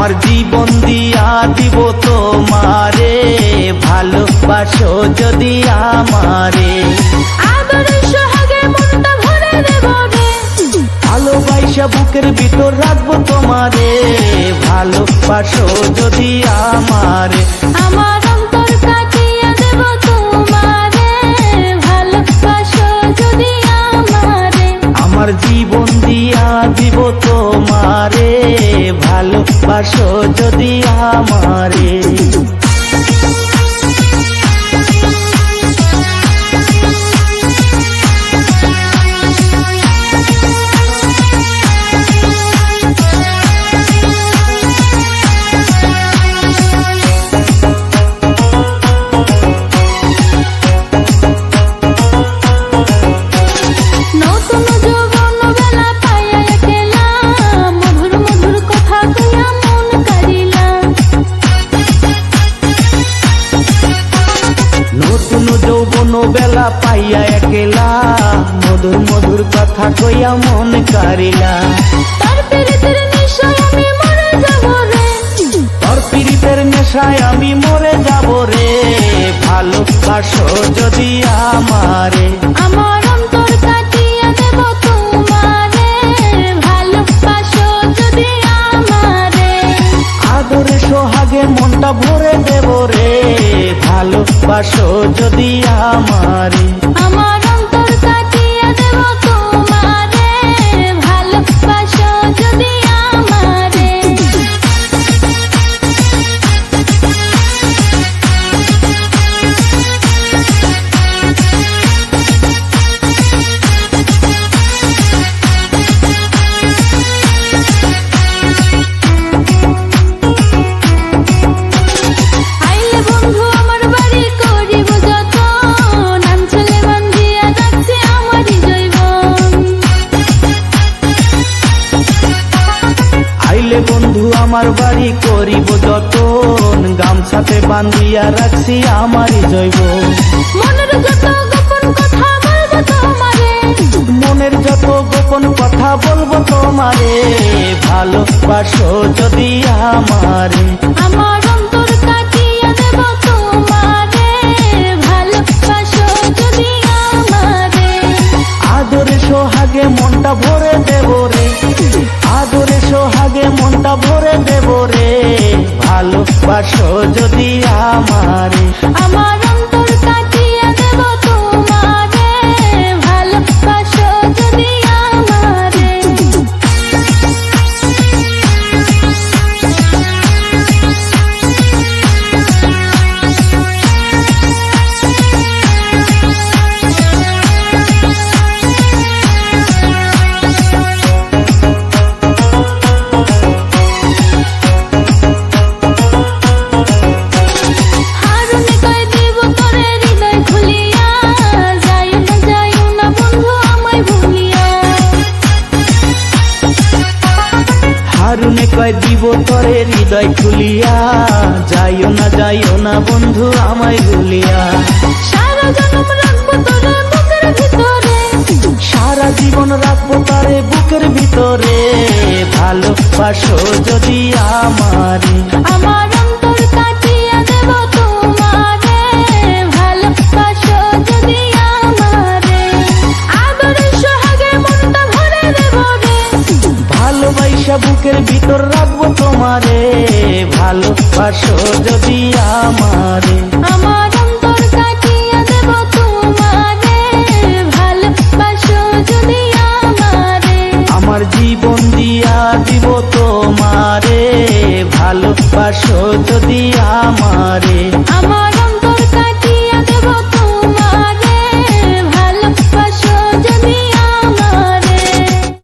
আমার জীবন দিয়া দিব তোমারে, ভালোবাসো যদি আমারে। আদরে সোহাগে মনটা ভরে দেব রে, ভালোবাসা বুকের ভিতর রাখবো তোমারে, ভালোবাসো যদি আমারে। আমার অন্তর কাটিয়ে দেব তোমারে, ভালোবাসো যদি আমারে। আমার জীবন দিয়া দিব তোমারে, ভালোবাসো যদি আমারে। নতুন যৌবন বেলা পাইয়া একলা, মধুর মধুর কথা কইয়া মন কারিলা। নতুন যৌবন বেলা পাইয়া একলা, মধুর মধুর কথা কইয়া মন কারিলা। তার পীড়িতের নেশায় আমি মরে যাব রে, তোর পীড়িতের নেশায় আমি মরে যাব রে, ভালোবাসো যদি আমারে। আমার অন্তর কাটিয়ে দেব তোমারে, ভালোবাসো যদি আমারে। আদরে সোহাগে মনটা ভরে দেব রে, ভালোবাসো যদি আমারে। আমার অন্তর কাটিয়ে দেব তোমারে, ভালোবাসো যদি আমারে। আইলে বন্ধু আমার বাড়ি করিব যতন, আঞ্চলে বান্ধিয়া রাখছে আমারই জৈবন। আইলে বন্ধু আমার বাড়ি করিব যতন, গামছাতে বান্ধিয়া রাখছি আমারই জৈব। মনের যত গোপন কথা বলবো তোমারে, মনের যত গোপন কথা বলবো তোমারে, ভালোবাসো যদি আমারে। আমার অন্তর কাটিয়ে দেব তোমারে, ভালোবাসো যদি আমারে। আদরে সোহাগে মনটা ভরে দেব রে, আদরে সোহাগে মনটা ভরে দেব রে, ভালোবাসো যদি আমারে। আমার অন্তর কাটিয়ে দেব তোমারে, ভালোবাসো যদি আমারে। হারুনে কই দিব তোরে হৃদয় খুলিয়া, যাইও না বন্ধু আমায় ভুলিয়া। হারুনে কয় দিব তোরে হৃদয় খুলিয়া, যাইও না বন্ধু আমায় ভুলিয়া। সারা জনম রাখবো তোরে বুকের ভিতরে, সারা জীবন রাখবো তারে বুকের ভিতরে, ভালোবাসো যদি আমারে। আমার অন্তর কাটিয়ে দেব তোমারে, ভালোবাসো যদি আমারে। আদরে সোহাগে মনটা ভরে দেব রে, ভালোবাসা বুকের ভিতর রাখবো তোমারে, ভালোবাসো যদি আমারে। আমার অন্তর কাটিয়ে দেব তোমারে, ভালোবাসো যদি আমারে। আমার জীবন দিয়া দিব তোমারে, ভালোবাসো যদি আমারে।